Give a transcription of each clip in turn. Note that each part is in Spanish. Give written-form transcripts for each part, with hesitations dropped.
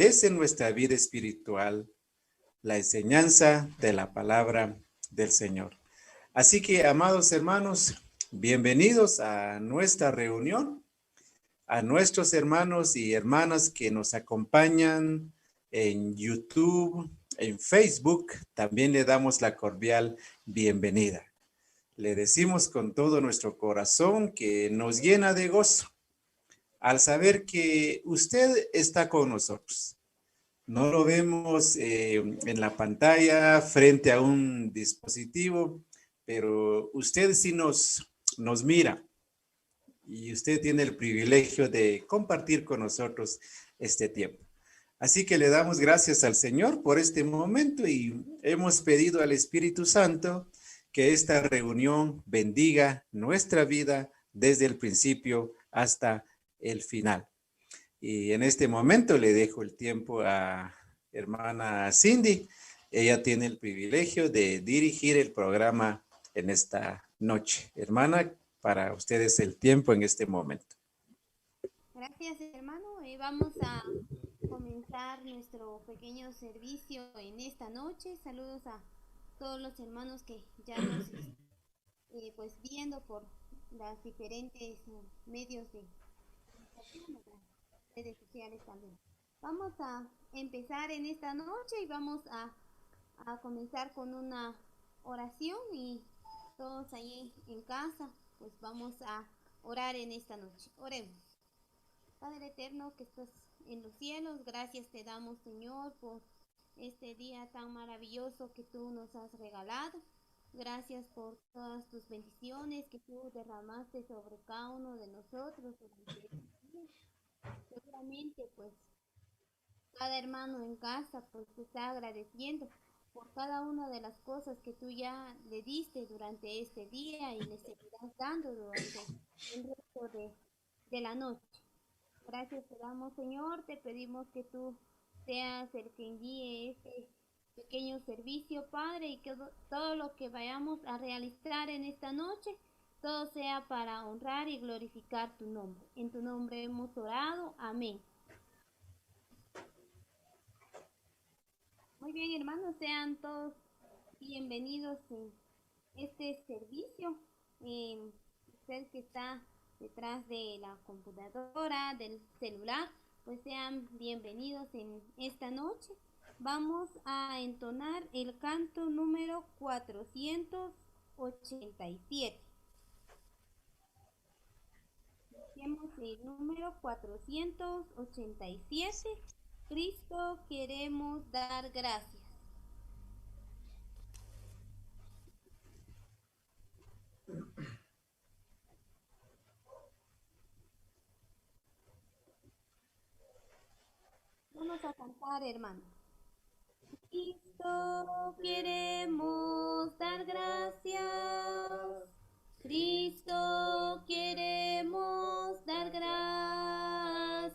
fortalece nuestra vida espiritual, la enseñanza de la palabra del Señor. Así que, amados hermanos, bienvenidos a nuestra reunión, a nuestros hermanos y hermanas que nos acompañan en YouTube, en Facebook, también le damos la cordial bienvenida. Le decimos con todo nuestro corazón que nos llena de gozo al saber que usted está con nosotros. No lo vemos en la pantalla frente a un dispositivo, pero usted sí nos mira y usted tiene el privilegio de compartir con nosotros este tiempo. Así que le damos gracias al Señor por este momento y hemos pedido al Espíritu Santo que esta reunión bendiga nuestra vida desde el principio hasta el final. Y en este momento le dejo el tiempo a hermana Cindy. Ella tiene el privilegio de dirigir el programa en esta noche. Hermana, para ustedes el tiempo en este momento. Gracias, hermano. Vamos a comenzar nuestro pequeño servicio en esta noche. Saludos a todos los hermanos que ya nos pues viendo por las diferentes medios de comunicación, las redes sociales también. Vamos a empezar en esta noche y vamos a comenzar con una oración y todos ahí en casa pues vamos a orar en esta noche. Oremos. Padre eterno que estás en los cielos, gracias te damos, Señor, por este día tan maravilloso que tú nos has regalado. Gracias por todas tus bendiciones que tú derramaste sobre cada uno de nosotros durante este día. Seguramente, pues, cada hermano en casa, pues, te está agradeciendo por cada una de las cosas que tú ya le diste durante este día y le seguirás dando durante el resto de la noche. Gracias te damos, Señor. Te pedimos que tú seas el que guíe este pequeño servicio, Padre, y que todo lo que vayamos a realizar en esta noche, todo sea para honrar y glorificar tu nombre. En tu nombre hemos orado. Amén. Muy bien, hermanos, sean todos bienvenidos en este servicio. Usted que está detrás de la computadora, del celular, pues sean bienvenidos en esta noche. Vamos a entonar el canto número 487. Hacemos el número 487. Cristo, queremos dar gracias. Vamos a cantar, hermano. Cristo, queremos dar gracias. Cristo, queremos dar gracias.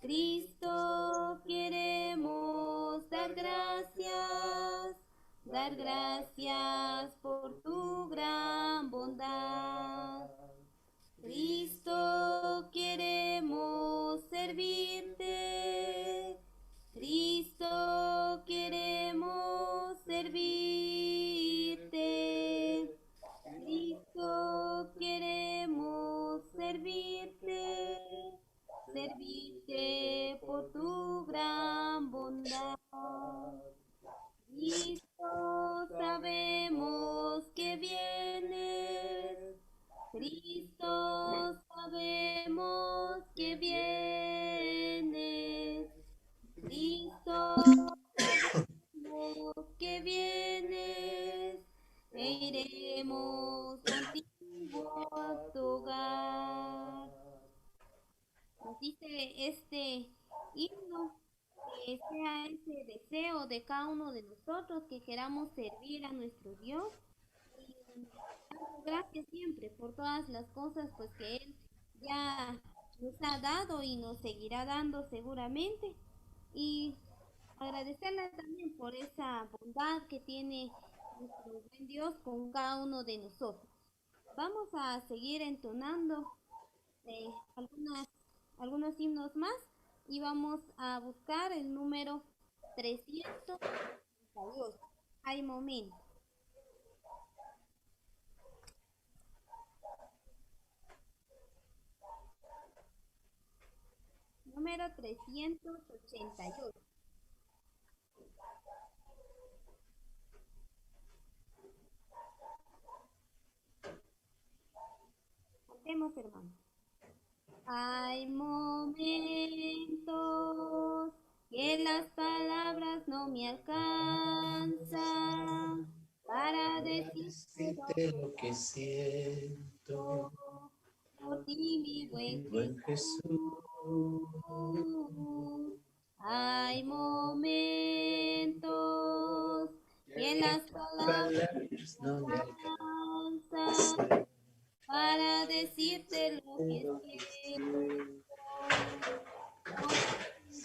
Cristo, queremos dar gracias. Dar gracias por tu gran bondad. Cristo, queremos servirte. Cristo, queremos servirte. Cristo, queremos servirte. Servirte por tu gran bondad. Cristo, sabemos que vienes. Cristo, sabemos que vienes. Cristo, sabemos que vienes. E iremos contigo a tu hogar. Nos dice este himno que sea ese deseo de cada uno de nosotros que queramos servir a nuestro Dios y darle gracias siempre por todas las cosas pues que Él ya nos ha dado y nos seguirá dando seguramente y agradecerle también por esa bondad que tiene nuestro buen Dios con cada uno de nosotros. Vamos a seguir entonando algunos himnos más. y vamos a buscar el número 338. Hay momento. Número 388. Hacemos, hermano. Hay momentos que las palabras no me alcanzan para decirte Lo que siento, por ti, mi buen buen Jesús. Jesús. Hay momentos que las palabras No me alcanzan para decirte lo que siento.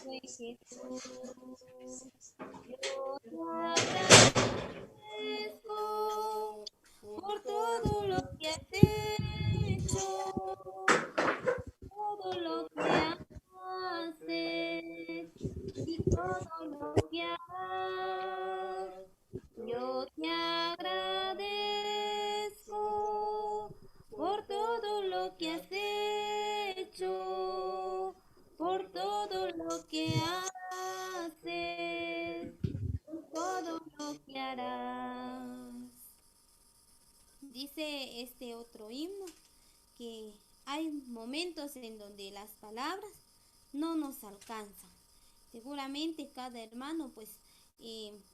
Buen Jesús, yo te agradezco por todo lo que has hecho, todo lo que haces y todo lo que harás. Yo te agradezco por todo lo que has hecho, por todo lo que haces, por todo lo que harás. Dice este otro himno que hay momentos en donde las palabras no nos alcanzan. Seguramente cada hermano pues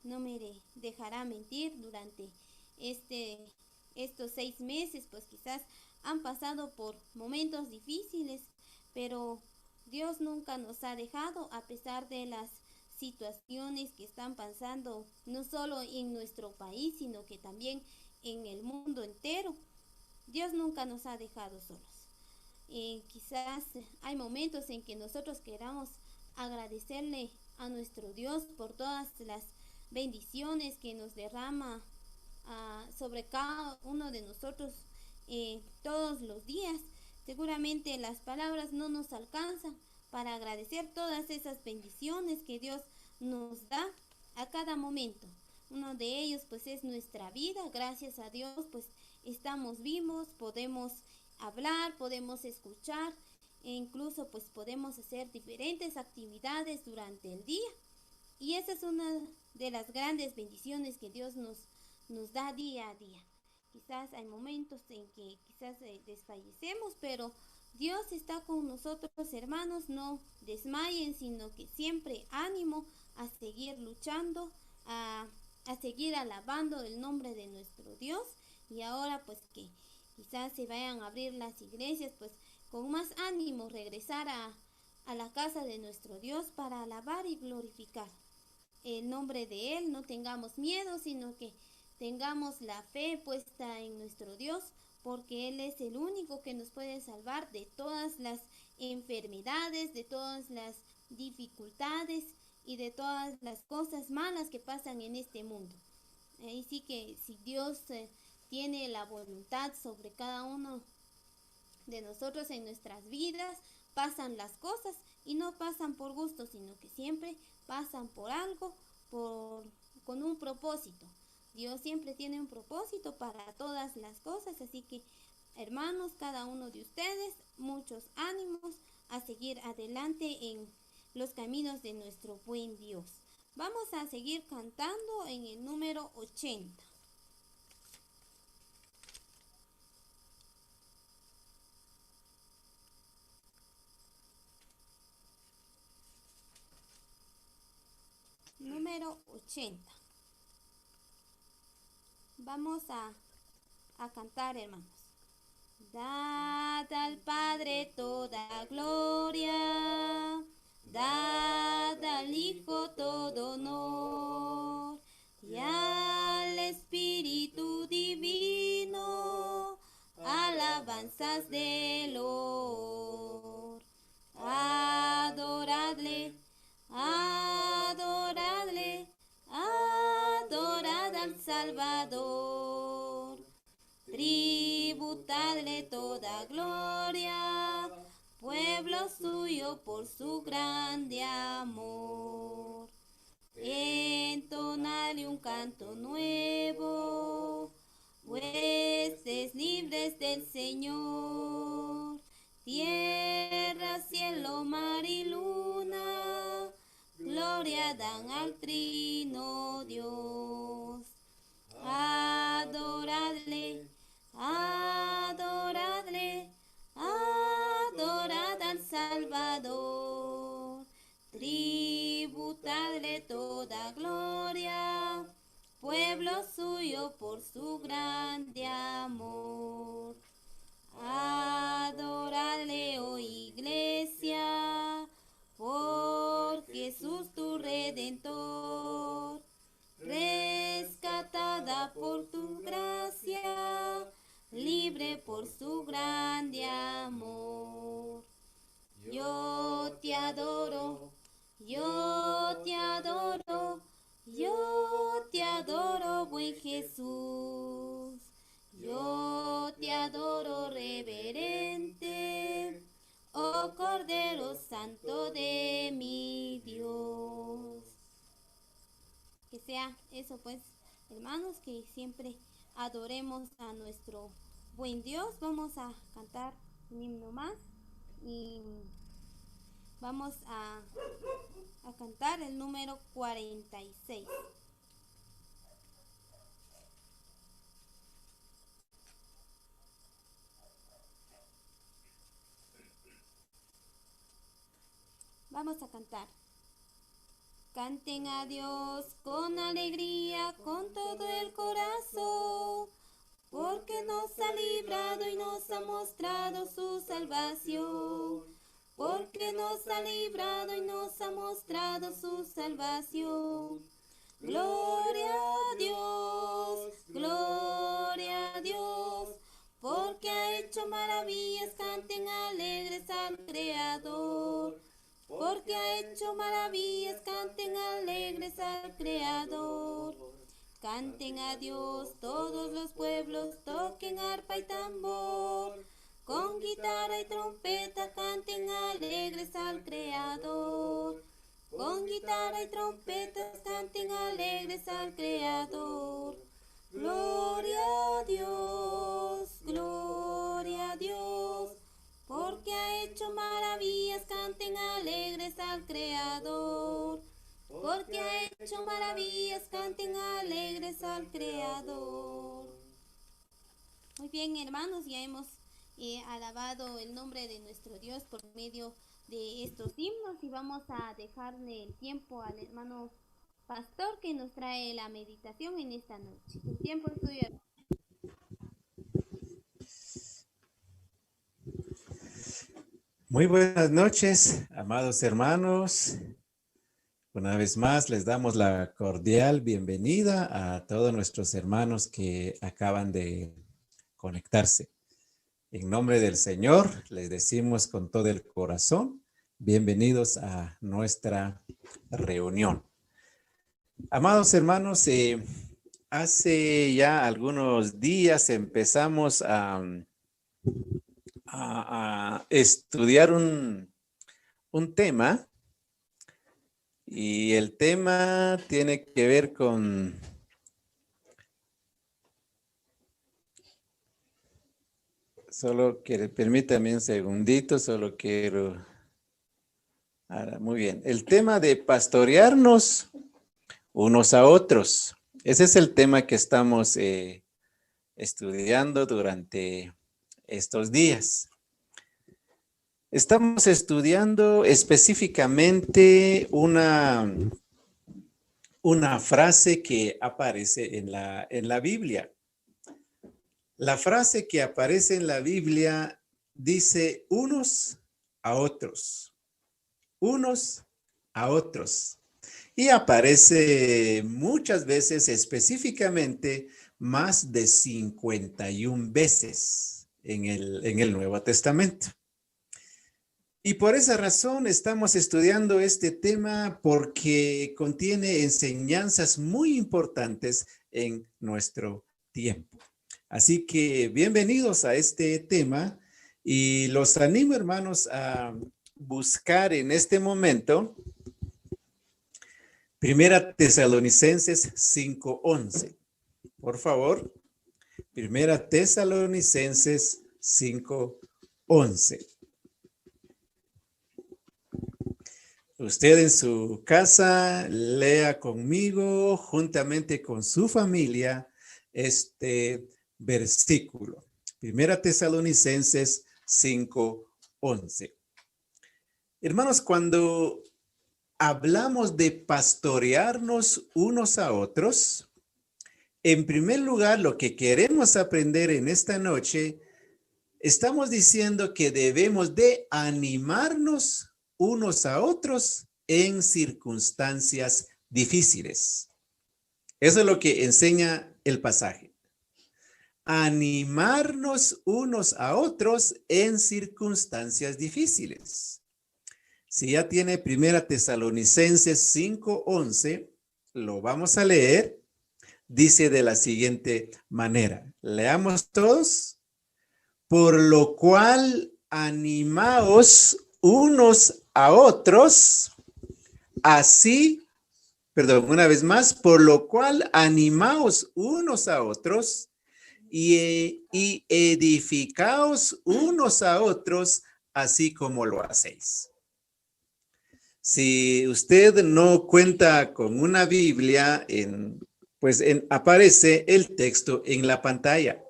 no me dejará mentir durante estos 6 meses, pues quizás han pasado por momentos difíciles, pero Dios nunca nos ha dejado a pesar de las situaciones que están pasando, no solo en nuestro país, sino que también en el mundo entero. Dios nunca nos ha dejado solos. Quizás hay momentos en que nosotros queramos agradecerle a nuestro Dios por todas las bendiciones que nos derrama sobre cada uno de nosotros todos los días. Seguramente las palabras no nos alcanzan para agradecer todas esas bendiciones que Dios nos da a cada momento. Uno de ellos pues es nuestra vida. Gracias a Dios pues estamos vivos, podemos hablar, podemos escuchar e incluso pues podemos hacer diferentes actividades durante el día. Y esa es una de las grandes bendiciones que Dios nos da día a día. Quizás hay momentos en que quizás desfallecemos, pero Dios está con nosotros, hermanos. No desmayen, sino que siempre ánimo a seguir luchando, a seguir alabando el nombre de nuestro Dios. Y ahora pues que quizás se vayan a abrir las iglesias, pues con más ánimo regresar a la casa de nuestro Dios para alabar y glorificar el nombre de Él. No tengamos miedo, sino que tengamos la fe puesta en nuestro Dios, porque Él es el único que nos puede salvar de todas las enfermedades, de todas las dificultades y de todas las cosas malas que pasan en este mundo. Ahí sí que si Dios tiene la voluntad sobre cada uno de nosotros en nuestras vidas, pasan las cosas y no pasan por gusto, sino que siempre pasan por algo, con un propósito. Dios siempre tiene un propósito para todas las cosas, así que hermanos, cada uno de ustedes, muchos ánimos a seguir adelante en los caminos de nuestro buen Dios. Vamos a seguir cantando en el número 80. Número 80. Vamos a cantar, hermanos. Dad al Padre toda gloria, dad al Hijo todo honor, y al Espíritu Divino alabanzas de loor. Adoradle, adoradle, adorad al Salvador. Tributadle toda gloria, pueblo suyo suyo por su grande amor. Entonale un canto nuevo, huestes libres del Señor. Tierra, cielo, mar y luna, gloria dan al trino Dios. Adoradle, adoradle, adorad al Salvador. Tributadle toda gloria, pueblo suyo por su grande amor. Adoradle, oh iglesia, por Jesús tu Redentor, rescatada por tu gracia, libre por su grande amor. Yo te adoro, yo te adoro, yo te adoro, buen Jesús. Yo te adoro, reverente, oh Cordero Santo de mi Dios. Que sea eso pues, hermanos, que siempre adoremos a nuestro buen Dios. Vamos a cantar un himno más y vamos a cantar el número 46. Vamos a cantar. Canten a Dios con alegría, con todo el corazón, porque nos ha librado y nos ha mostrado su salvación. Porque nos ha librado y nos ha mostrado su salvación. Gloria a Dios, gloria a Dios, porque ha hecho maravillas, canten alegres al Creador. Porque ha hecho maravillas, canten alegres al Creador. Canten a Dios todos los pueblos, toquen arpa y tambor. Con guitarra y trompeta canten alegres al Creador. Con guitarra y trompeta canten alegres al Creador. Gloria a Dios, gloria a Dios. Porque ha hecho maravillas, canten alegres al Creador. Porque ha hecho maravillas, canten alegres al Creador. Muy bien, hermanos, ya hemos alabado el nombre de nuestro Dios por medio de estos himnos y vamos a dejarle el tiempo al hermano pastor que nos trae la meditación en esta noche. El tiempo es tuyo, hermano. Muy buenas noches, amados hermanos. Una vez más les damos la cordial bienvenida a todos nuestros hermanos que acaban de conectarse. En nombre del Señor les decimos con todo el corazón, bienvenidos a nuestra reunión. Amados hermanos, hace ya algunos días empezamos a estudiar un tema, y el tema tiene que ver con solo que permítame un segundito, solo quiero muy bien, el tema de pastorearnos unos a otros. Ese es el tema que estamos estudiando durante estos días. Estamos estudiando específicamente una frase que aparece en la Biblia. La frase que aparece en la Biblia dice unos a otros, unos a otros. Y aparece muchas veces, específicamente más de 51 veces en el Nuevo Testamento. Y por esa razón estamos estudiando este tema porque contiene enseñanzas muy importantes en nuestro tiempo. Así que bienvenidos a este tema y los animo, hermanos, a buscar en este momento Primera Tesalonicenses 5:11. Por favor, Primera Tesalonicenses 5:11. Usted en su casa lea conmigo, juntamente con su familia, este versículo. Primera Tesalonicenses 5:11. Hermanos, cuando hablamos de pastorearnos unos a otros, en primer lugar, lo que queremos aprender en esta noche, estamos diciendo que debemos de animarnos unos a otros en circunstancias difíciles. Eso es lo que enseña el pasaje. Animarnos unos a otros en circunstancias difíciles. Si ya tiene Primera Tesalonicenses 5:11, lo vamos a leer. Dice de la siguiente manera. Leamos todos. Por lo cual animaos unos a otros, una vez más, por lo cual animaos unos a otros y edificaos unos a otros, así como lo hacéis. Si usted no cuenta con una Biblia, aparece el texto en la pantalla.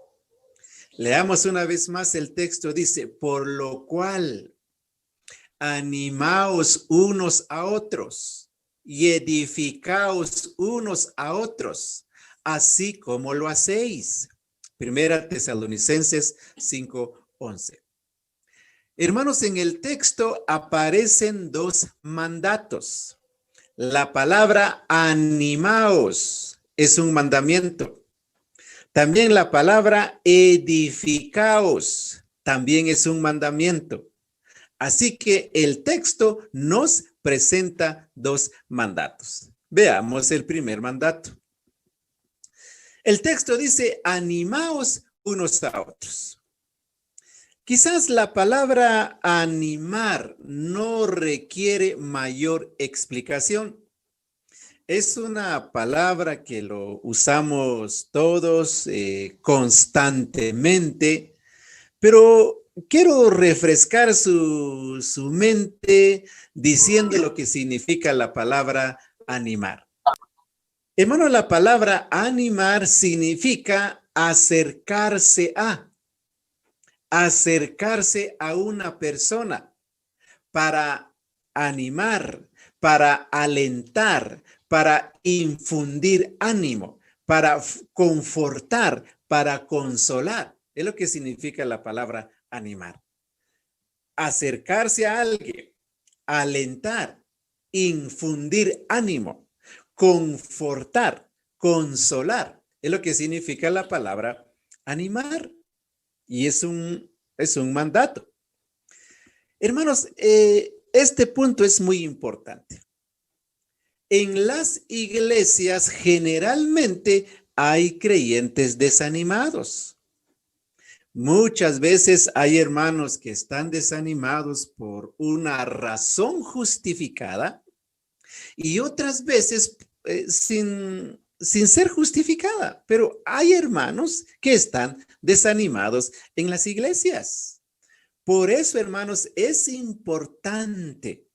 Leamos una vez más el texto. Dice, por lo cual animaos unos a otros y edificaos unos a otros, así como lo hacéis. Primera Tesalonicenses 5:11. Hermanos, en el texto aparecen dos mandatos. La palabra animaos es un mandamiento. También la palabra edificaos también es un mandamiento. Así que el texto nos presenta dos mandatos. Veamos el primer mandato. El texto dice, animaos unos a otros. Quizás la palabra animar no requiere mayor explicación. Es una palabra que lo usamos todos constantemente, pero quiero refrescar su mente diciendo lo que significa la palabra animar. Hermano, la palabra animar significa acercarse a una persona para animar, para alentar, para infundir ánimo, para confortar, para consolar. Es lo que significa la palabra animar. Acercarse a alguien, alentar, infundir ánimo, confortar, consolar. Es lo que significa la palabra animar. Y es un mandato. Hermanos, este punto es muy importante. En las iglesias generalmente hay creyentes desanimados. Muchas veces hay hermanos que están desanimados por una razón justificada y otras veces sin ser justificada, pero hay hermanos que están desanimados en las iglesias. Por eso, hermanos, es importante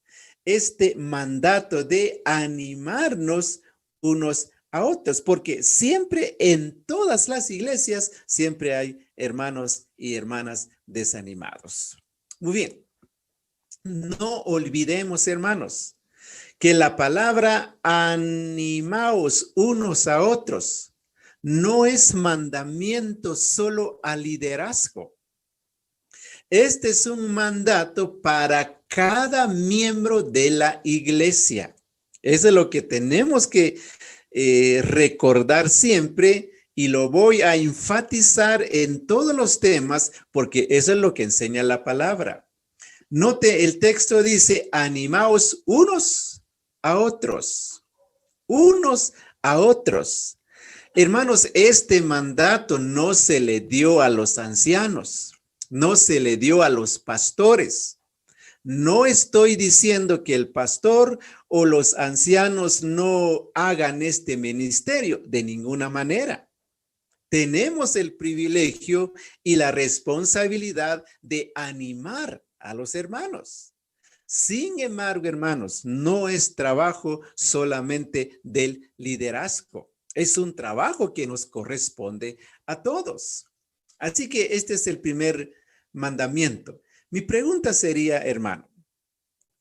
este mandato de animarnos unos a otros, porque siempre en todas las iglesias, siempre hay hermanos y hermanas desanimados. Muy bien, no olvidemos, hermanos, que la palabra animaos unos a otros no es mandamiento solo al liderazgo. Este es un mandato para cada miembro de la iglesia. Eso es lo que tenemos que recordar siempre y lo voy a enfatizar en todos los temas porque eso es lo que enseña la palabra. Note, el texto dice, animaos unos a otros, unos a otros. Hermanos, este mandato no se le dio a los ancianos, no se le dio a los pastores, No estoy diciendo que el pastor o los ancianos no hagan este ministerio, de ninguna manera. Tenemos el privilegio y la responsabilidad de animar a los hermanos. Sin embargo, hermanos, no es trabajo solamente del liderazgo. Es un trabajo que nos corresponde a todos. Así que este es el primer mandamiento. Mi pregunta sería, hermano,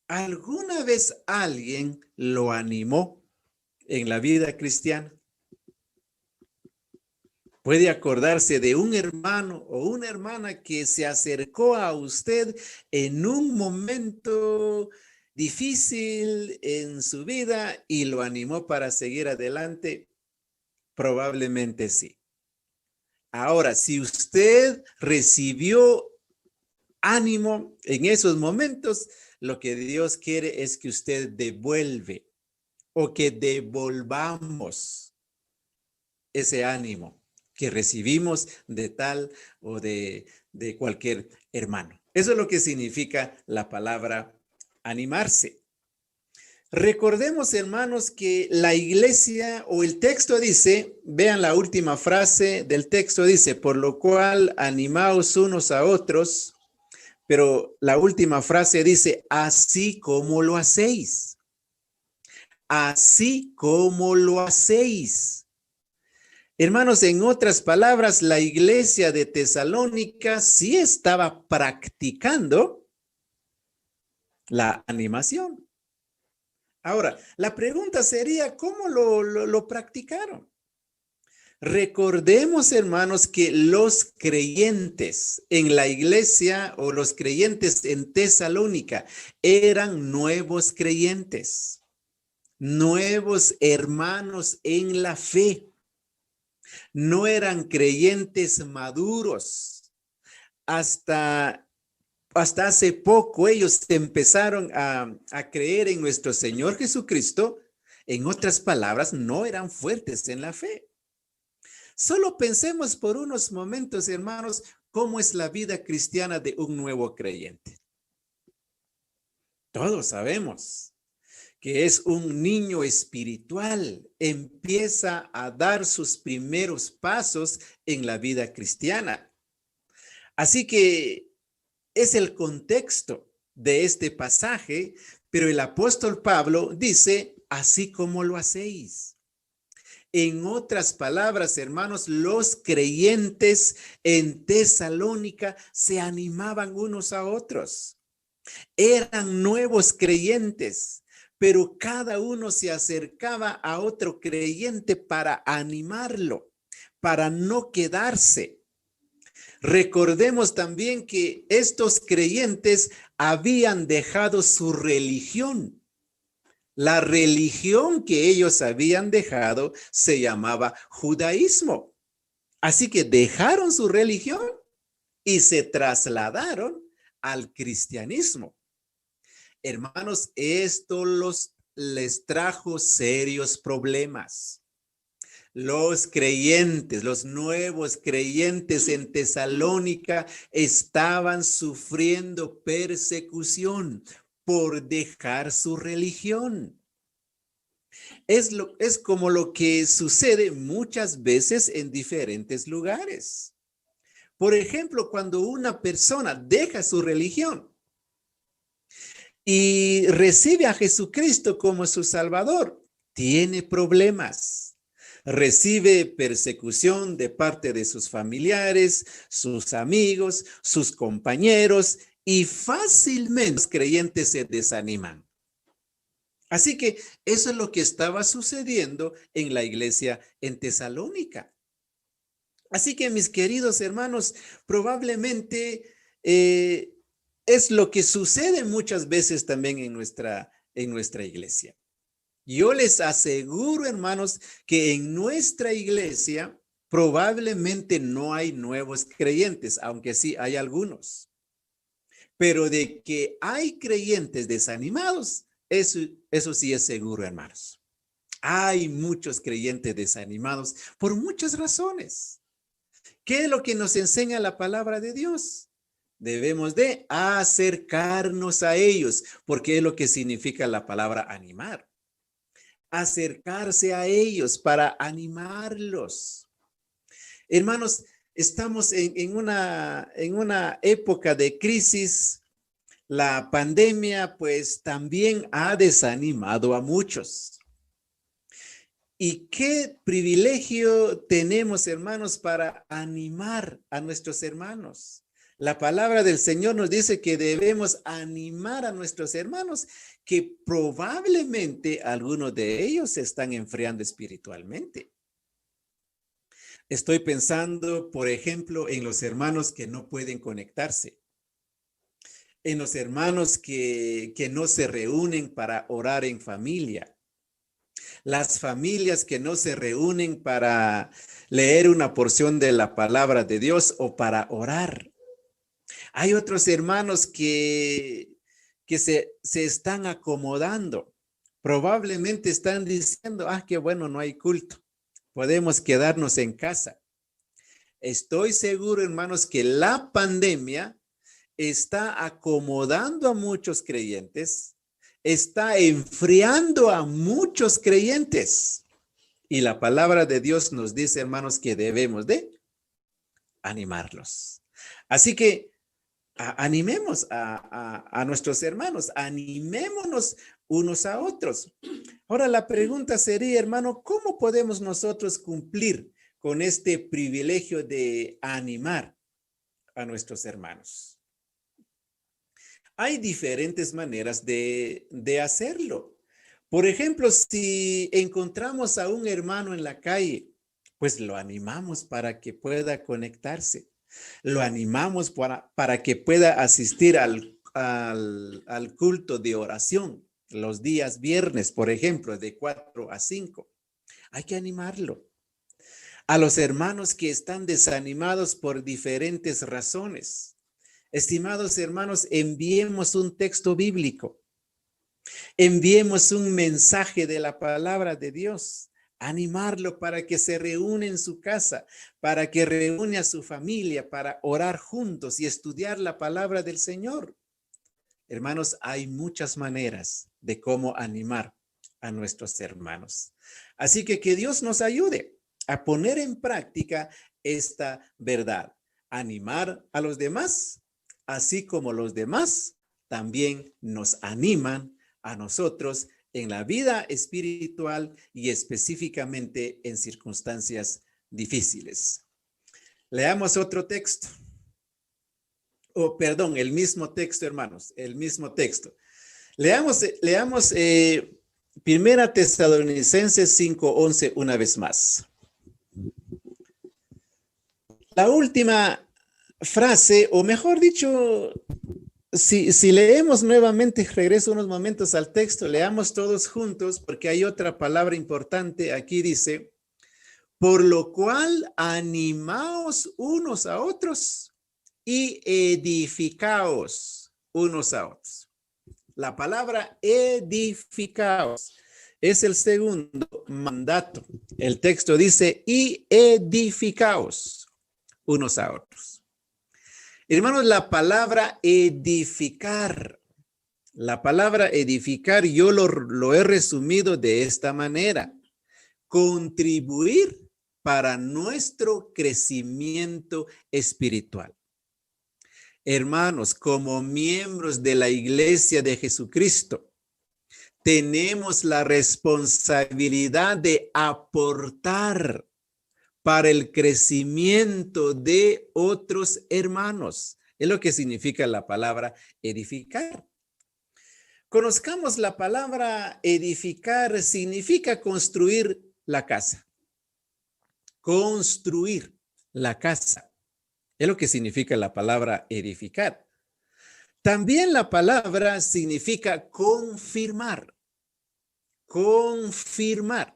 ¿alguna vez alguien lo animó en la vida cristiana? ¿Puede acordarse de un hermano o una hermana que se acercó a usted en un momento difícil en su vida y lo animó para seguir adelante? Probablemente sí. Ahora, si usted recibió ánimo en esos momentos, lo que Dios quiere es que usted devuelve o que devolvamos ese ánimo que recibimos de tal o de cualquier hermano. Eso es lo que significa la palabra animarse. Recordemos, hermanos, que la iglesia o el texto dice, vean la última frase del texto, dice, por lo cual animaos unos a otros, pero la última frase dice, así como lo hacéis. Así como lo hacéis. Hermanos, en otras palabras, la iglesia de Tesalónica sí estaba practicando la animación. Ahora, la pregunta sería, ¿cómo lo practicaron? Recordemos, hermanos, que los creyentes en la iglesia o los creyentes en Tesalónica eran nuevos creyentes, nuevos hermanos en la fe. No eran creyentes maduros. Hasta hace poco ellos empezaron a creer en nuestro Señor Jesucristo. En otras palabras, no eran fuertes en la fe. Solo pensemos por unos momentos, hermanos, cómo es la vida cristiana de un nuevo creyente. Todos sabemos que es un niño espiritual, empieza a dar sus primeros pasos en la vida cristiana. Así que es el contexto de este pasaje, pero el apóstol Pablo dice, así como lo hacéis. En otras palabras, hermanos, los creyentes en Tesalónica se animaban unos a otros. Eran nuevos creyentes, pero cada uno se acercaba a otro creyente para animarlo, para no quedarse. Recordemos también que estos creyentes habían dejado su religión. La religión que ellos habían dejado se llamaba judaísmo. Así que dejaron su religión y se trasladaron al cristianismo. Hermanos, esto les trajo serios problemas. Los creyentes, los nuevos creyentes en Tesalónica estaban sufriendo persecución por dejar su religión. Es como lo que sucede muchas veces en diferentes lugares. Por ejemplo, cuando una persona deja su religión y recibe a Jesucristo como su Salvador, tiene problemas. Recibe persecución de parte de sus familiares, sus amigos, sus compañeros y fácilmente los creyentes se desaniman. Así que eso es lo que estaba sucediendo en la iglesia en Tesalónica. Así que mis queridos hermanos, probablemente es lo que sucede muchas veces también en nuestra iglesia. Yo les aseguro, hermanos, que en nuestra iglesia probablemente no hay nuevos creyentes, aunque sí hay algunos. Pero de que hay creyentes desanimados, eso sí es seguro, hermanos. Hay muchos creyentes desanimados por muchas razones. ¿Qué es lo que nos enseña la palabra de Dios? Debemos de acercarnos a ellos, porque es lo que significa la palabra animar. Acercarse a ellos para animarlos. Hermanos, estamos en una época de crisis. La pandemia pues también ha desanimado a muchos. ¿Y qué privilegio tenemos, hermanos, para animar a nuestros hermanos? La palabra del Señor nos dice que debemos animar a nuestros hermanos, que probablemente algunos de ellos se están enfriando espiritualmente. Estoy pensando, por ejemplo, en los hermanos que no pueden conectarse, en los hermanos que no se reúnen para orar en familia, las familias que no se reúnen para leer una porción de la palabra de Dios o para orar. Hay otros hermanos que se están acomodando. Probablemente están diciendo, qué bueno, no hay culto. Podemos quedarnos en casa. Estoy seguro, hermanos, que la pandemia está acomodando a muchos creyentes, está enfriando a muchos creyentes. Y la palabra de Dios nos dice, hermanos, que debemos de animarlos. Así que animemos a nuestros hermanos, animémonos unos a otros. Ahora la pregunta sería, hermano, ¿cómo podemos nosotros cumplir con este privilegio de animar a nuestros hermanos? Hay diferentes maneras de hacerlo. Por ejemplo, si encontramos a un hermano en la calle, pues lo animamos para que pueda conectarse. Lo animamos para que pueda asistir al culto de oración los días viernes, por ejemplo, de 4 a 5. Hay que animarlo. A los hermanos que están desanimados por diferentes razones. Estimados hermanos, enviemos un texto bíblico. Enviemos un mensaje de la palabra de Dios. Animarlo para que se reúne en su casa, para que reúne a su familia, para orar juntos y estudiar la palabra del Señor. Hermanos, hay muchas maneras de cómo animar a nuestros hermanos. Así que Dios nos ayude a poner en práctica esta verdad. Animar a los demás, así como los demás también nos animan a nosotros en la vida espiritual y específicamente en circunstancias difíciles. Leamos otro texto. Perdón, el mismo texto, hermanos, el mismo texto. Leamos Primera Tesalonicenses 5:11 una vez más. La última frase, o mejor dicho, si leemos nuevamente, regreso unos momentos al texto, leamos todos juntos, porque hay otra palabra importante. Aquí dice, por lo cual animaos unos a otros y edificaos unos a otros. La palabra edificaos es el segundo mandato. El texto dice, y edificaos unos a otros. Hermanos, la palabra edificar yo lo he resumido de esta manera. Contribuir para nuestro crecimiento espiritual. Hermanos, como miembros de la Iglesia de Jesucristo, tenemos la responsabilidad de aportar para el crecimiento de otros hermanos. Es lo que significa la palabra edificar. Conozcamos la palabra edificar, significa construir la casa. Construir la casa. Es lo que significa la palabra edificar. También la palabra significa confirmar. Confirmar.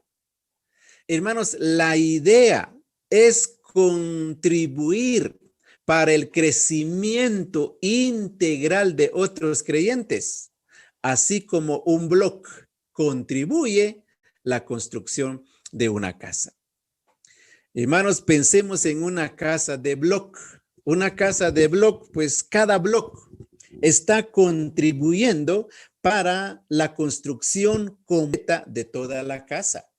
Hermanos, la idea es contribuir para el crecimiento integral de otros creyentes, así como un bloque contribuye la construcción de una casa. Hermanos, pensemos en una casa de bloque. una casa de block, pues cada block está contribuyendo para la construcción completa de toda la casa.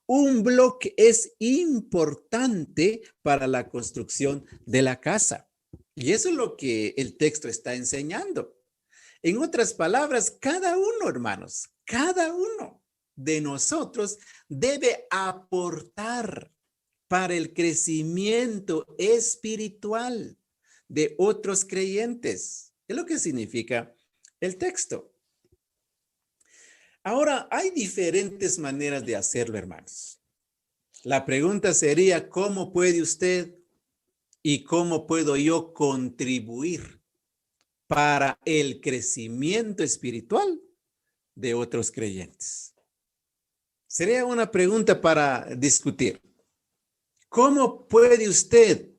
Un bloque es importante para la construcción de la casa. Y eso es lo que el texto está enseñando. En otras palabras, cada uno, hermanos, cada uno de nosotros debe aportar para el crecimiento espiritual de otros creyentes. Es lo que significa el texto. Ahora, hay diferentes maneras de hacerlo, hermanos. La pregunta sería, ¿cómo puede usted y cómo puedo yo contribuir para el crecimiento espiritual de otros creyentes? Sería una pregunta para discutir. ¿Cómo puede usted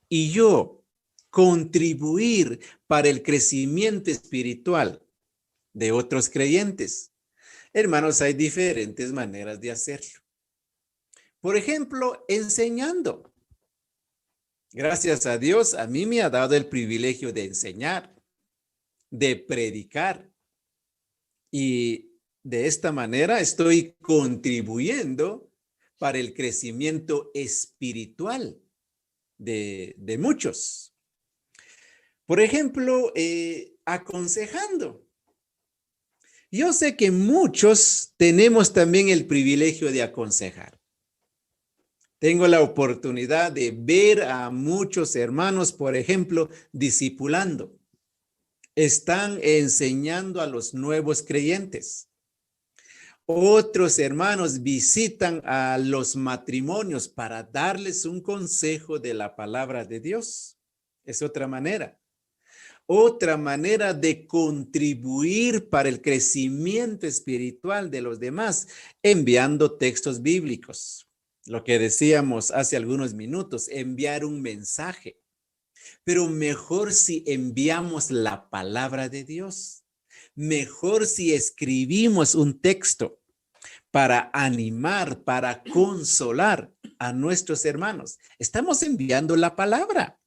y yo contribuir para el crecimiento espiritual de otros creyentes? Hermanos, hay diferentes maneras de hacerlo. Por ejemplo, enseñando. Gracias a Dios, a mí me ha dado el privilegio de enseñar, de predicar. Y de esta manera estoy contribuyendo para el crecimiento espiritual de muchos. Por ejemplo, aconsejando. Yo sé que muchos tenemos también el privilegio de aconsejar. Tengo la oportunidad de ver a muchos hermanos, por ejemplo, discipulando. Están enseñando a los nuevos creyentes. Otros hermanos visitan a los matrimonios para darles un consejo de la palabra de Dios. Es otra manera. Otra manera de contribuir para el crecimiento espiritual de los demás, enviando textos bíblicos. Lo que decíamos hace algunos minutos, enviar un mensaje. Pero mejor si enviamos la palabra de Dios. Mejor si escribimos un texto para animar, para consolar a nuestros hermanos. Estamos enviando la palabra.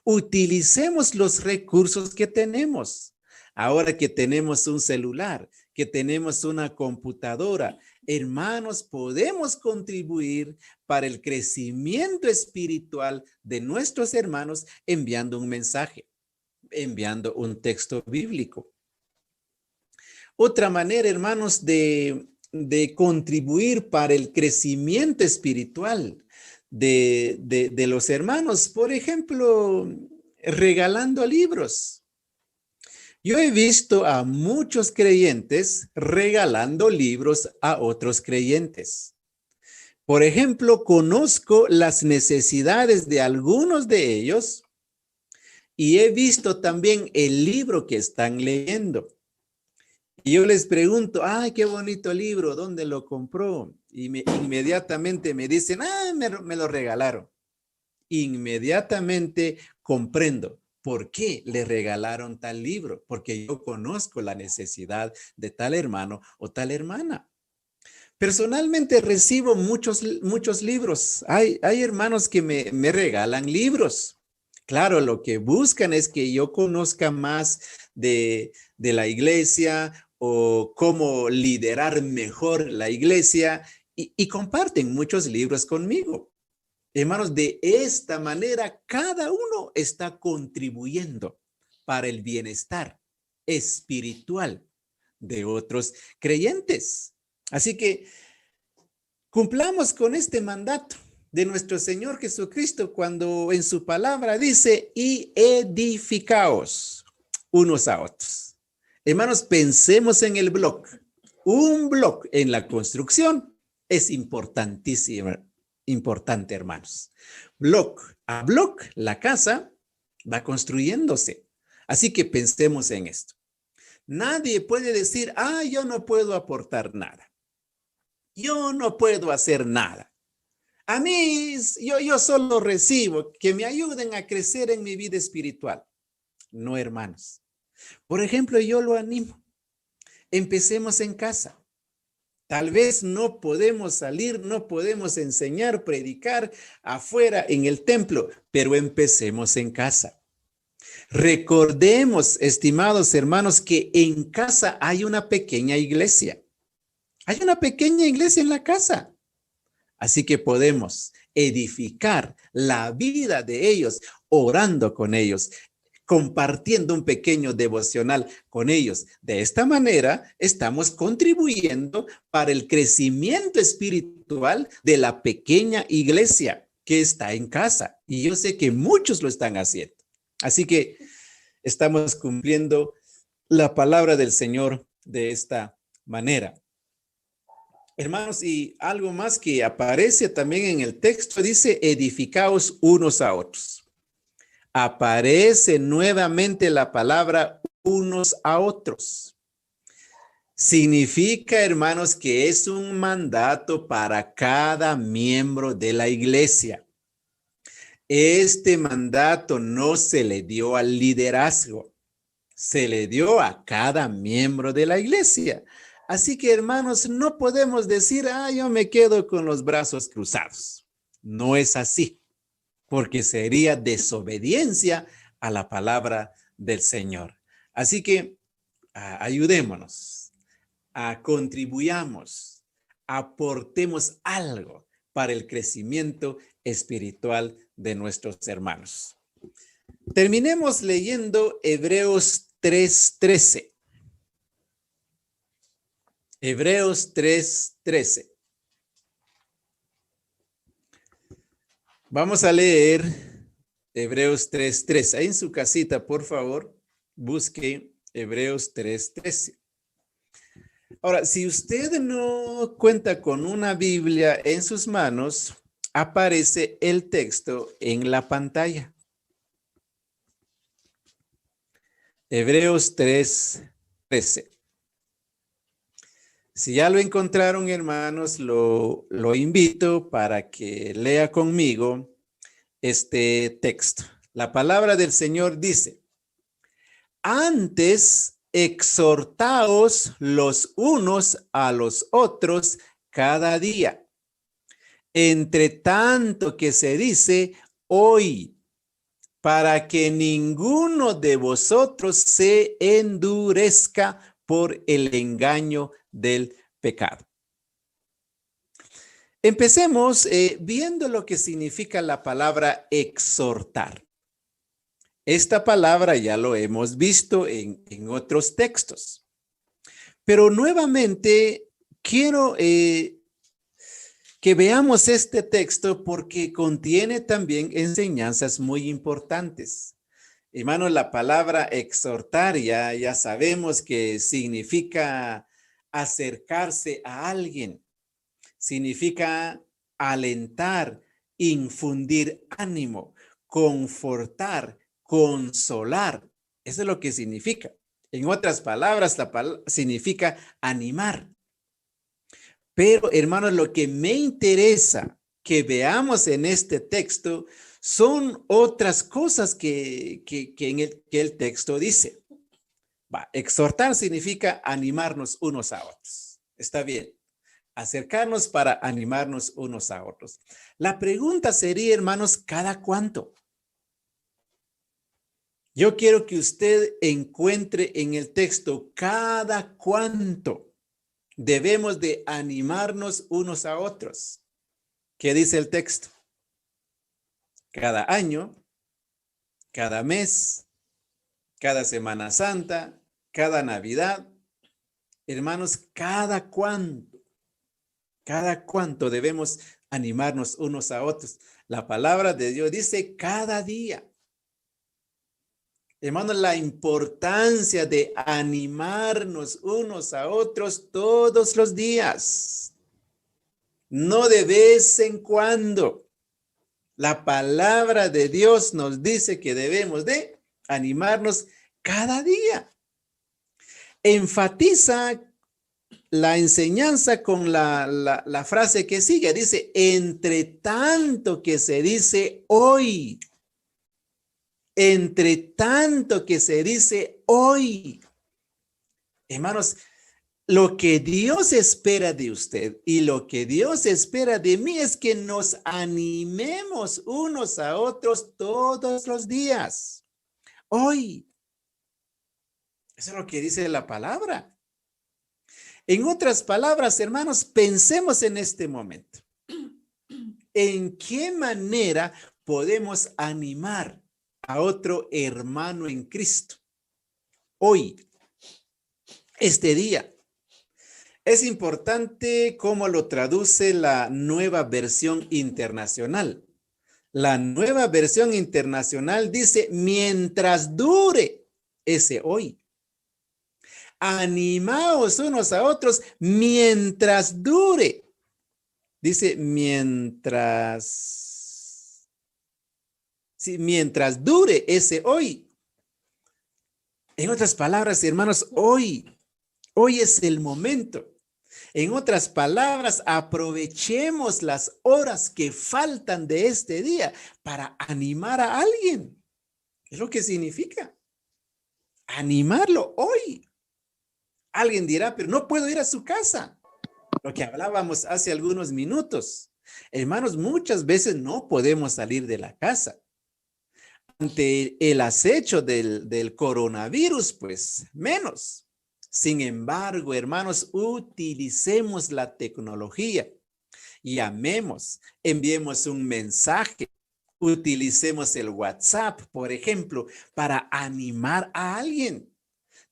Utilicemos los recursos que tenemos. Ahora que tenemos un celular, que tenemos una computadora, hermanos, podemos contribuir para el crecimiento espiritual de nuestros hermanos enviando un mensaje, enviando un texto bíblico. Otra manera, hermanos, de contribuir para el crecimiento espiritual de los hermanos, por ejemplo, regalando libros. Yo he visto a muchos creyentes regalando libros a otros creyentes. Por ejemplo, conozco las necesidades de algunos de ellos y he visto también el libro que están leyendo. Y yo les pregunto, ¡ay, qué bonito libro! ¿Dónde lo compró? Y inmediatamente me dicen, me lo regalaron. Inmediatamente comprendo por qué le regalaron tal libro, porque yo conozco la necesidad de tal hermano o tal hermana. Personalmente recibo muchos libros. Hay hermanos que me regalan libros. Claro, lo que buscan es que yo conozca más de la iglesia o cómo liderar mejor la iglesia y comparten muchos libros conmigo. Hermanos, de esta manera cada uno está contribuyendo para el bienestar espiritual de otros creyentes. Así que cumplamos con este mandato de nuestro Señor Jesucristo cuando en su palabra dice, y edificaos unos a otros. Hermanos, pensemos en el bloque. Un bloque en la construcción es importantísimo, importante, hermanos. Bloque a bloque, la casa va construyéndose. Así que pensemos en esto. Nadie puede decir, yo no puedo aportar nada. Yo no puedo hacer nada. A mí, yo solo recibo que me ayuden a crecer en mi vida espiritual. No, hermanos. Por ejemplo, yo lo animo. Empecemos en casa. Tal vez no podemos salir, no podemos enseñar, predicar afuera en el templo, pero empecemos en casa. Recordemos, estimados hermanos, que en casa hay una pequeña iglesia. Hay una pequeña iglesia en la casa. Así que podemos edificar la vida de ellos, orando con ellos, compartiendo un pequeño devocional con ellos. De esta manera, estamos contribuyendo para el crecimiento espiritual de la pequeña iglesia que está en casa. Y yo sé que muchos lo están haciendo. Así que estamos cumpliendo la palabra del Señor de esta manera. Hermanos, y algo más que aparece también en el texto, dice, edificaos unos a otros. Aparece nuevamente la palabra unos a otros. Significa, hermanos, que es un mandato para cada miembro de la iglesia. Este mandato no se le dio al liderazgo, se le dio a cada miembro de la iglesia. Así que, hermanos, no podemos decir, yo me quedo con los brazos cruzados. No es así, porque sería desobediencia a la palabra del Señor. Así que ayudémonos, contribuyamos, aportemos algo para el crecimiento espiritual de nuestros hermanos. Terminemos leyendo Hebreos 3:13. Hebreos 3:13. Vamos a leer Hebreos 3:13. Ahí en su casita, por favor, busque Hebreos 3:13. Ahora, si usted no cuenta con una Biblia en sus manos, aparece el texto en la pantalla. Hebreos 3:13. Si ya lo encontraron, hermanos, lo invito para que lea conmigo este texto. La palabra del Señor dice, antes exhortaos los unos a los otros cada día, entre tanto que se dice hoy, para que ninguno de vosotros se endurezca por el engaño del pecado. Empecemos viendo lo que significa la palabra exhortar. Esta palabra ya lo hemos visto en otros textos, pero nuevamente quiero que veamos este texto porque contiene también enseñanzas muy importantes. Hermanos, la palabra exhortar ya sabemos que significa acercarse a alguien, significa alentar, infundir ánimo, confortar, consolar. Eso es lo que significa. En otras palabras, significa animar. Pero, hermanos, lo que me interesa que veamos en este texto son otras cosas que el texto dice. Exhortar significa animarnos unos a otros. Está bien. Acercarnos para animarnos unos a otros. La pregunta sería, hermanos, ¿cada cuánto? Yo quiero que usted encuentre en el texto cada cuánto debemos de animarnos unos a otros. ¿Qué dice el texto? Cada año, cada mes, cada Semana Santa, cada Navidad. Hermanos, ¿cada cuánto debemos animarnos unos a otros? La palabra de Dios dice cada día. Hermanos, la importancia de animarnos unos a otros todos los días. No de vez en cuando. La palabra de Dios nos dice que debemos de animarnos cada día. Enfatiza la enseñanza con la frase que sigue. Dice, entre tanto que se dice hoy. Entre tanto que se dice hoy. Hermanos, lo que Dios espera de usted y lo que Dios espera de mí es que nos animemos unos a otros todos los días. Hoy. Eso es lo que dice la palabra. En otras palabras, hermanos, pensemos en este momento. ¿En qué manera podemos animar a otro hermano en Cristo? Hoy, este día. Es importante cómo lo traduce la nueva versión internacional. La nueva versión internacional dice, mientras dure ese hoy. Animaos unos a otros mientras dure. Dice, mientras dure ese hoy. En otras palabras, hermanos, hoy es el momento. En otras palabras, aprovechemos las horas que faltan de este día para animar a alguien. Es lo que significa. Animarlo hoy. Alguien dirá, pero no puedo ir a su casa. Lo que hablábamos hace algunos minutos. Hermanos, muchas veces no podemos salir de la casa. Ante el acecho del coronavirus, pues menos. Sin embargo, hermanos, utilicemos la tecnología. Llamemos, enviemos un mensaje, utilicemos el WhatsApp, por ejemplo, para animar a alguien.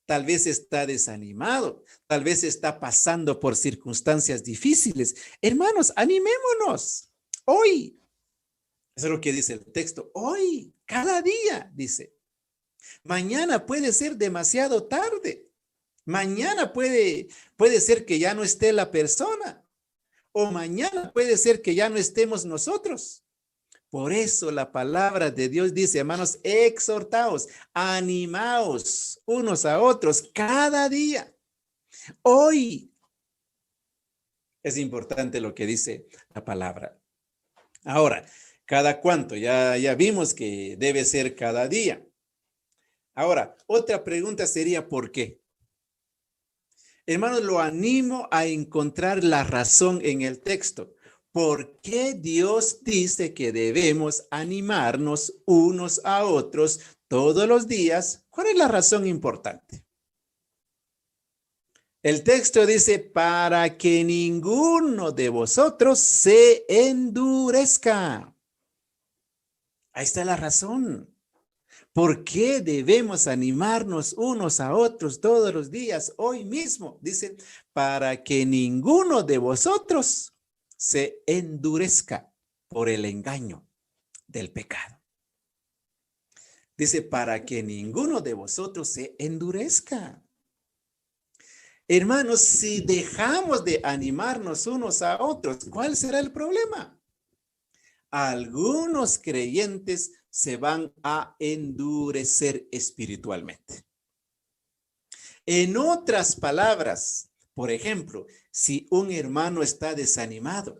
Tal vez está desanimado, tal vez está pasando por circunstancias difíciles. Hermanos, animémonos hoy. Eso es lo que dice el texto. Hoy, cada día, dice. Mañana puede ser demasiado tarde. Mañana puede ser que ya no esté la persona. O mañana puede ser que ya no estemos nosotros. Por eso la palabra de Dios dice, hermanos, exhortaos, animaos unos a otros cada día. Hoy es importante lo que dice la palabra. Ahora, ¿cada cuánto? Ya vimos que debe ser cada día. Ahora, otra pregunta sería, ¿por qué? Hermanos, lo animo a encontrar la razón en el texto. ¿Por qué Dios dice que debemos animarnos unos a otros todos los días? ¿Cuál es la razón importante? El texto dice, para que ninguno de vosotros se endurezca. Ahí está la razón. ¿Por qué debemos animarnos unos a otros todos los días, hoy mismo? Dice, para que ninguno de vosotros se endurezca por el engaño del pecado. Dice, para que ninguno de vosotros se endurezca. Hermanos, si dejamos de animarnos unos a otros, ¿cuál será el problema? Algunos creyentes se van a endurecer espiritualmente. En otras palabras, por ejemplo, si un hermano está desanimado,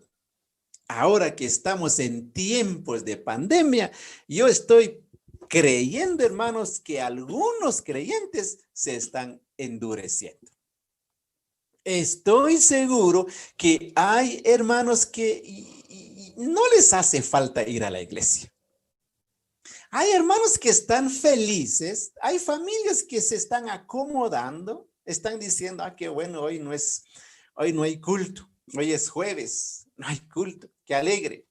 ahora que estamos en tiempos de pandemia, yo estoy creyendo, hermanos, que algunos creyentes se están endureciendo. Estoy seguro que hay hermanos que no les hace falta ir a la iglesia. Hay hermanos que están felices, hay familias que se están acomodando, están diciendo, qué bueno, hoy no hay culto, hoy es jueves, no hay culto, qué alegre.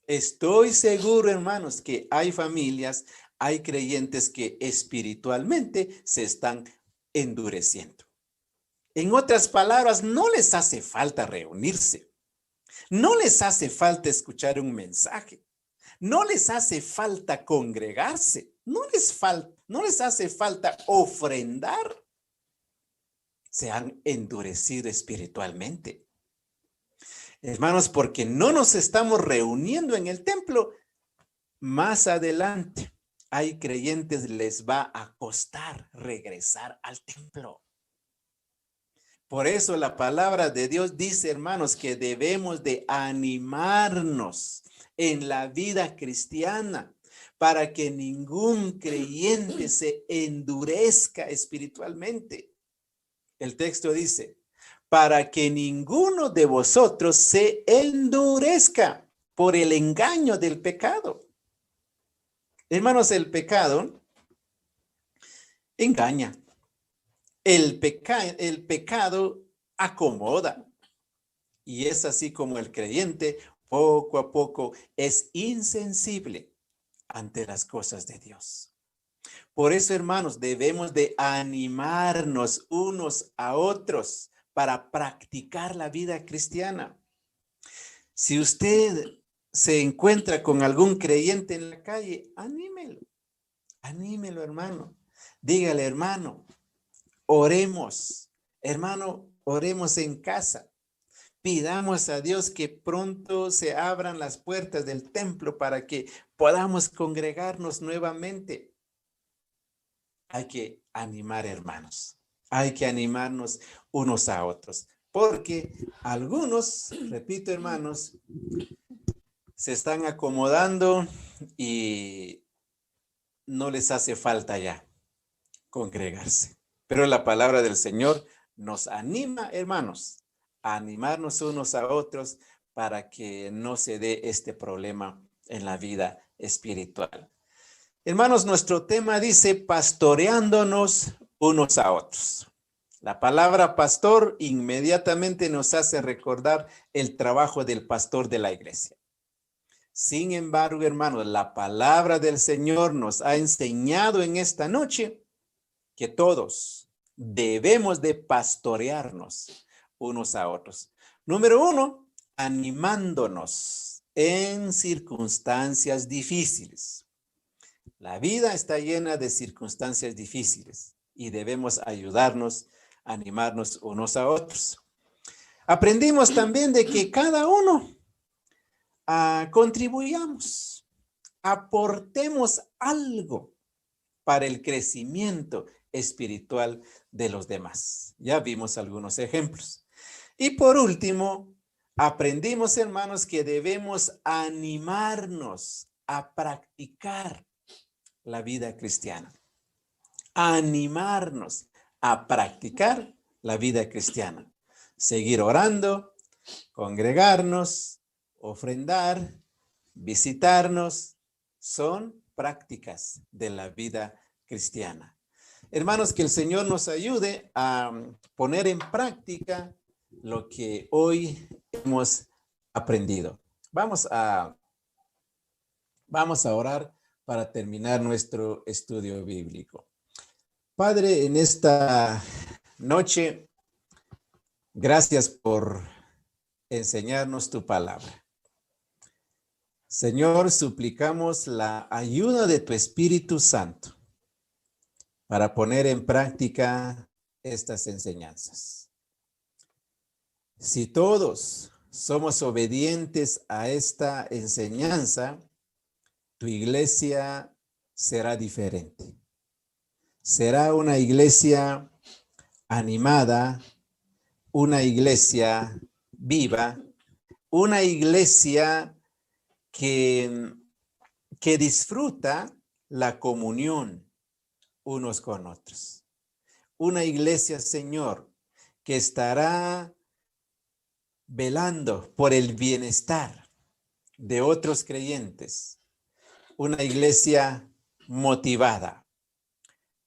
Estoy seguro, hermanos, que hay familias, hay creyentes que espiritualmente se están endureciendo. En otras palabras, no les hace falta reunirse, no les hace falta escuchar un mensaje. No les hace falta congregarse, no les hace falta ofrendar. Se han endurecido espiritualmente. Hermanos, porque no nos estamos reuniendo en el templo, más adelante hay creyentes les va a costar regresar al templo. Por eso la palabra de Dios dice, hermanos, que debemos de animarnos en la vida cristiana para que ningún creyente se endurezca espiritualmente. El texto dice, para que ninguno de vosotros se endurezca por el engaño del pecado. Hermanos, el pecado engaña. El pecado acomoda. Y es así como el creyente poco a poco es insensible ante las cosas de Dios. Por eso, hermanos, debemos de animarnos unos a otros para practicar la vida cristiana. Si usted se encuentra con algún creyente en la calle, anímelo, hermano. Dígale, hermano, oremos, hermano, oremos en casa. Pidamos a Dios que pronto se abran las puertas del templo para que podamos congregarnos nuevamente. Hay que animar, hermanos. Hay que animarnos unos a otros. Porque algunos, repito, hermanos, se están acomodando y no les hace falta ya congregarse. Pero la palabra del Señor nos anima, hermanos, a animarnos unos a otros para que no se dé este problema en la vida espiritual. Hermanos, nuestro tema dice pastoreándonos unos a otros. La palabra pastor inmediatamente nos hace recordar el trabajo del pastor de la iglesia. Sin embargo, hermanos, la palabra del Señor nos ha enseñado en esta noche que todos debemos de pastorearnos unos a otros. Número 1, animándonos en circunstancias difíciles. La vida está llena de circunstancias difíciles y debemos ayudarnos, animarnos unos a otros. Aprendimos también de que cada uno contribuyamos, aportemos algo para el crecimiento espiritual de los demás. Ya vimos algunos ejemplos. Y por último, aprendimos, hermanos, que debemos animarnos a practicar la vida cristiana. Animarnos a practicar la vida cristiana. Seguir orando, congregarnos, ofrendar, visitarnos, son prácticas de la vida cristiana. Hermanos, que el Señor nos ayude a poner en práctica lo que hoy hemos aprendido. Vamos a orar para terminar nuestro estudio bíblico. Padre, en esta noche, gracias por enseñarnos tu palabra. Señor, suplicamos la ayuda de tu Espíritu Santo para poner en práctica estas enseñanzas. Si todos somos obedientes a esta enseñanza, tu iglesia será diferente. Será una iglesia animada, una iglesia viva, una iglesia que disfruta la comunión unos con otros. Una iglesia, Señor, que estará velando por el bienestar de otros creyentes. Una iglesia motivada.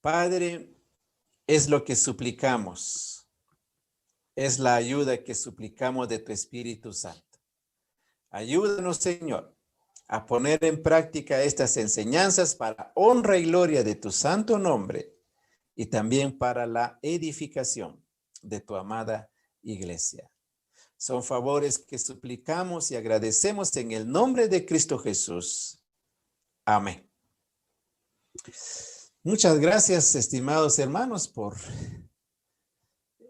Padre, es lo que suplicamos. Es la ayuda que suplicamos de tu Espíritu Santo. Ayúdanos, Señor, a poner en práctica estas enseñanzas para honra y gloria de tu santo nombre y también para la edificación de tu amada iglesia. Son favores que suplicamos y agradecemos en el nombre de Cristo Jesús. Amén. Muchas gracias, estimados hermanos, por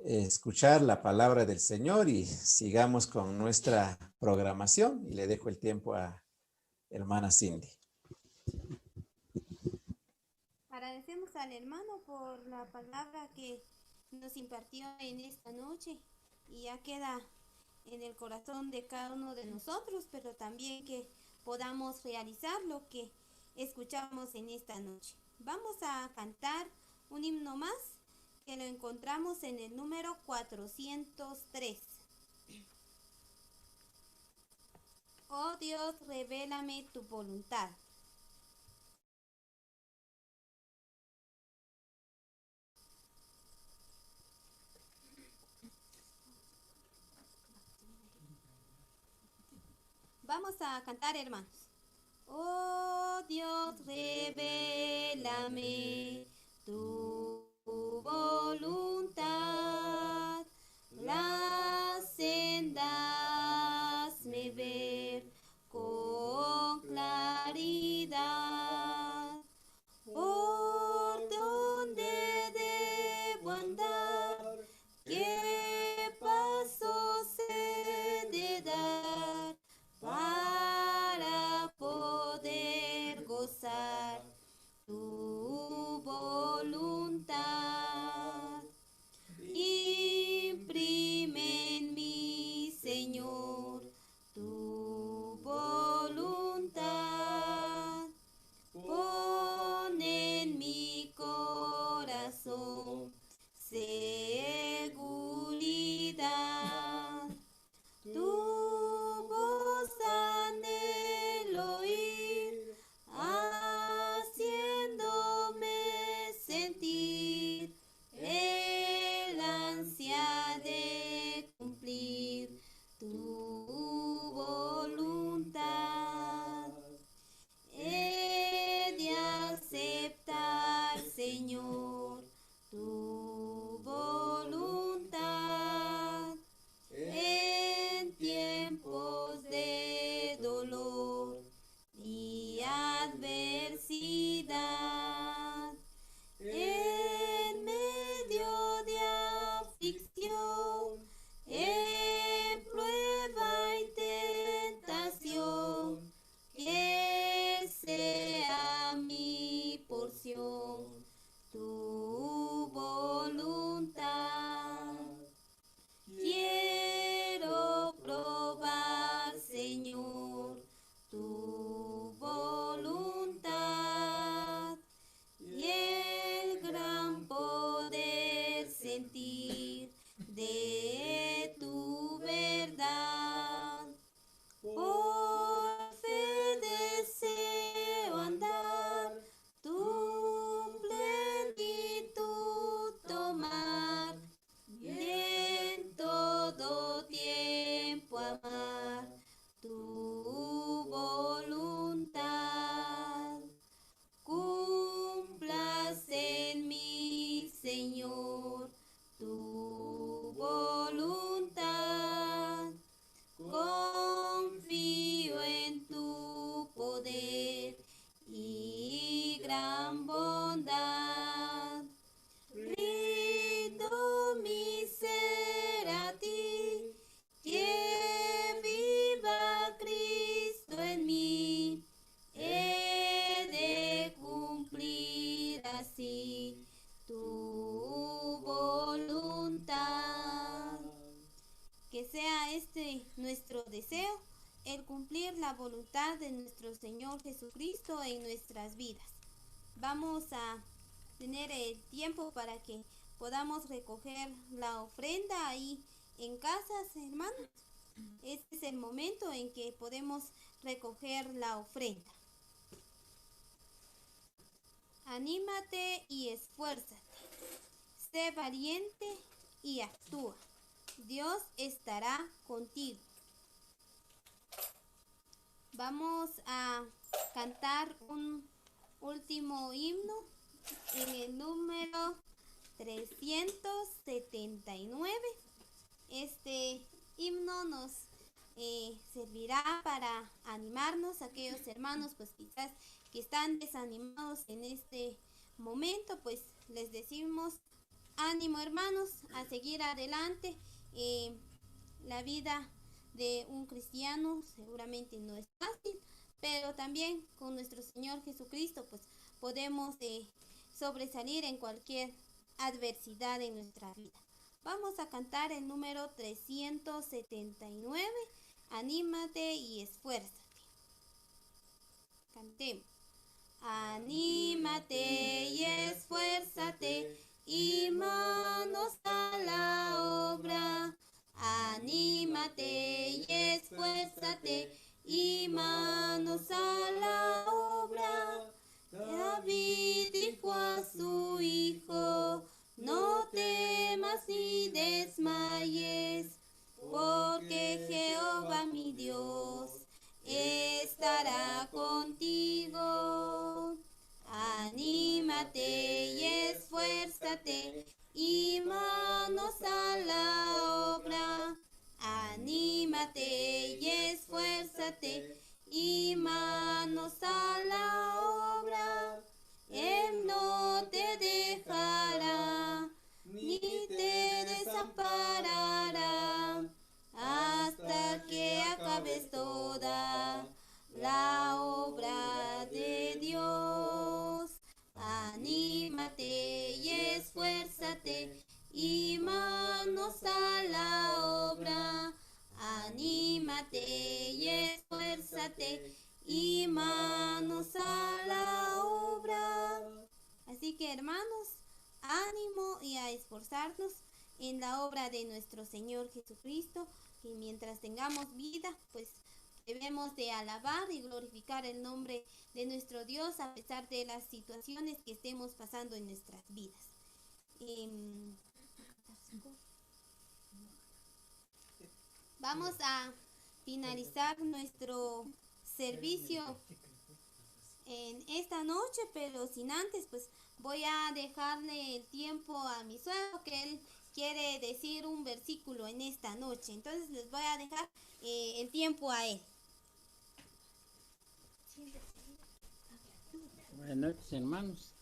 escuchar la palabra del Señor y sigamos con nuestra programación y le dejo el tiempo a hermana Cindy. Agradecemos al hermano por la palabra que nos impartió en esta noche y ya queda en el corazón de cada uno de nosotros, pero también que podamos realizar lo que escuchamos en esta noche. Vamos a cantar un himno más que lo encontramos en el número 403. Oh Dios, revélame tu voluntad. Vamos a cantar, hermanos. Oh Dios, revélame tu voluntad, las sendas me ver con claridad. ¿Por dónde debo andar? ¿Qué pasos he de dar para poder gozar tu voluntad? Imprime en mí, Señor, tu voluntad. Pon en mi corazón seguridad. Tu voz anhelo oír, haciéndome sentir el ansia de cumplir tu voluntad. He de aceptar, Señor, tu voluntad en tiempos de dolor y adversidad, en medio de aflicción, en prueba y tentación, que sea mi porción tu voluntad. Quiero probar, Señor, tu voluntad y el gran poder sentir de tu verdad. Por fe deseo andar, tu plenitud tomar, y en todo tiempo amar tu voluntad. Cúmplase en mí, Señor, tu voluntad. Confío en tu poder y gran bondad. Rindo mi ser a ti, que viva Cristo en mí. He de cumplir así tu voluntad. Que sea este nuestro deseo, el cumplir la voluntad de nuestro Señor Jesucristo en nuestras vidas. Vamos a tener el tiempo para que podamos recoger la ofrenda ahí en casas, hermanos. Este es el momento en que podemos recoger la ofrenda. Anímate y esfuérzate. Sé valiente y actúa. Dios estará contigo. Vamos a cantar un último himno en el número 379. Este himno nos servirá para animarnos a aquellos hermanos pues quizás que están desanimados en este momento, pues les decimos ánimo, hermanos, a seguir adelante. La vida de un cristiano seguramente no es fácil, pero también con nuestro Señor Jesucristo pues podemos sobresalir en cualquier adversidad en nuestra vida. Vamos a cantar el número 379, anímate y esfuérzate. Cantemos. Anímate y esfuérzate y manos a la obra. Anímate y esfuérzate y manos a la obra. David dijo a su hijo, no temas ni desmayes, porque Jehová mi Dios estará contigo. Anímate y esfuérzate y manos a la obra. Anímate y esfuérzate y manos a la obra. Él no te dejará ni te desamparará hasta que acabes toda la obra de Dios. Anímate y esfuérzate y manos a la obra. Anímate y esfuérzate y manos a la obra. Así que hermanos, ánimo y a esforzarnos en la obra de nuestro Señor Jesucristo, que mientras tengamos vida, pues debemos de alabar y glorificar el nombre de nuestro Dios a pesar de las situaciones que estemos pasando en nuestras vidas. Vamos a finalizar nuestro servicio en esta noche, pero sin antes, pues voy a dejarle el tiempo a mi suegro, que él quiere decir un versículo en esta noche. Entonces les voy a dejar el tiempo a él. Buenas noches, hermanos.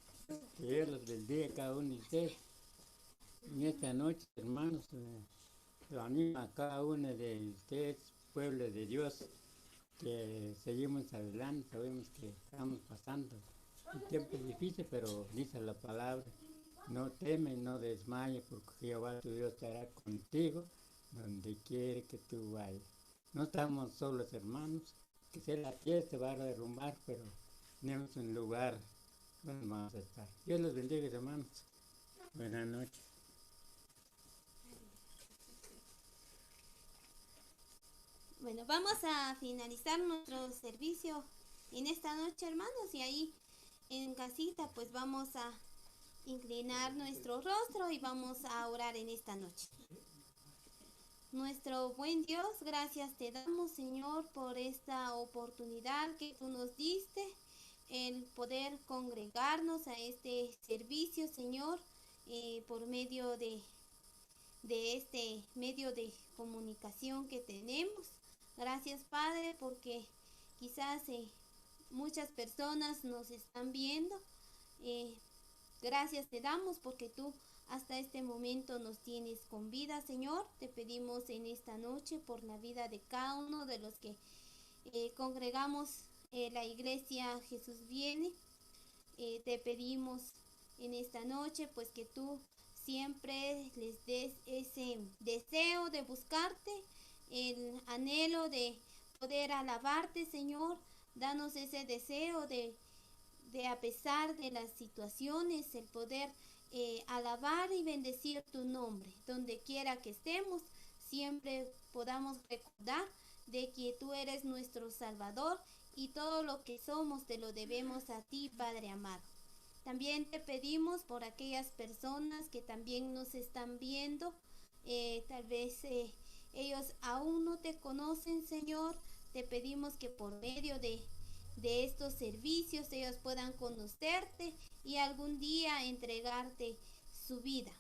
Que Dios los bendiga a cada uno de ustedes. En esta noche, hermanos, lo animo a cada uno de ustedes, pueblo de Dios, que seguimos adelante. Sabemos que estamos pasando un tiempo difícil, pero dice la palabra, no temes, no desmayes, porque Jehová tu Dios estará contigo donde quiere que tú vayas. No estamos solos, hermanos, que sea la tierra se va a derrumbar, pero tenemos un lugar donde vamos a estar. Dios los bendiga, hermanos. Buenas noches. Bueno, vamos a finalizar nuestro servicio en esta noche, hermanos, y ahí en casita pues vamos a inclinar nuestro rostro y vamos a orar en esta noche. Nuestro buen Dios, gracias te damos, Señor, por esta oportunidad que tú nos diste, el poder congregarnos a este servicio, Señor, por medio de este medio de comunicación que tenemos. Gracias, Padre, porque quizás muchas personas nos están viendo. Gracias te damos porque tú hasta este momento nos tienes con vida, Señor. Te pedimos en esta noche por la vida de cada uno de los que congregamos la iglesia Jesús Viene. Te pedimos en esta noche pues que tú siempre les des ese deseo de buscarte, el anhelo de poder alabarte, Señor. Danos ese deseo de a pesar de las situaciones, el poder alabar y bendecir tu nombre. Donde quiera que estemos, siempre podamos recordar de que tú eres nuestro Salvador y todo lo que somos te lo debemos a ti, Padre amado. También te pedimos por aquellas personas que también nos están viendo, tal vez ellos aún no te conocen, Señor. Te pedimos que por medio de estos servicios ellos puedan conocerte y algún día entregarte su vida.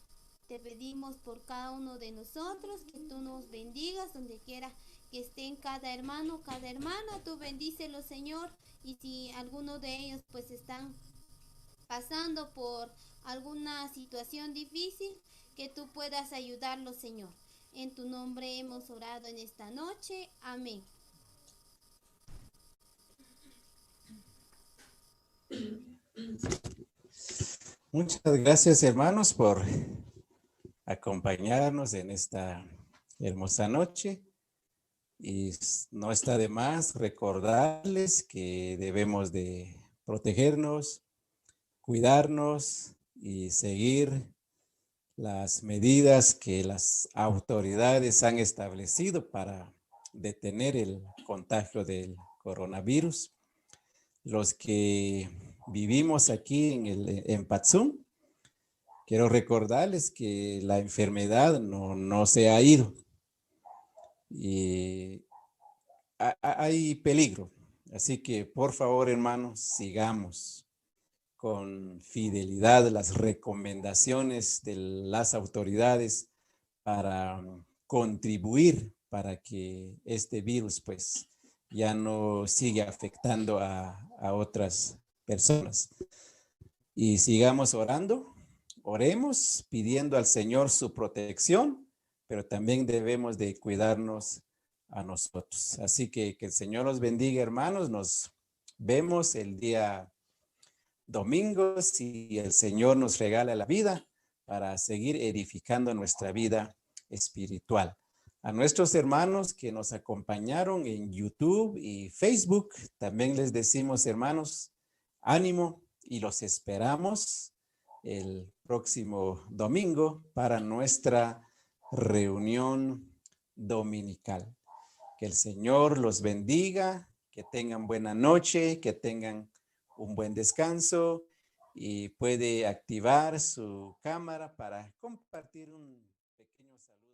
Te pedimos por cada uno de nosotros que tú nos bendigas donde quiera que estén cada hermano, cada hermana. Tú bendícelos, Señor, y si alguno de ellos pues están pasando por alguna situación difícil, que tú puedas ayudarlos, Señor. En tu nombre hemos orado en esta noche. Amén. Muchas gracias, hermanos, por acompañarnos en esta hermosa noche. Y no está de más recordarles que debemos de protegernos, cuidarnos y seguir las medidas que las autoridades han establecido para detener el contagio del coronavirus. Los que vivimos aquí en Patzum, quiero recordarles que la enfermedad no se ha ido y hay peligro. Así que, por favor, hermanos, sigamos con fidelidad las recomendaciones de las autoridades para contribuir para que este virus pues ya no siga afectando a otras personas. Y sigamos orando, oremos pidiendo al Señor su protección, pero también debemos de cuidarnos a nosotros. Así que el Señor los bendiga, hermanos. Nos vemos el día domingo si el Señor nos regala la vida para seguir edificando nuestra vida espiritual. A nuestros hermanos que nos acompañaron en YouTube y Facebook, también les decimos, hermanos, ánimo y los esperamos el próximo domingo para nuestra reunión dominical. Que el Señor los bendiga, que tengan buena noche, que tengan un buen descanso y puede activar su cámara para compartir un pequeño saludo.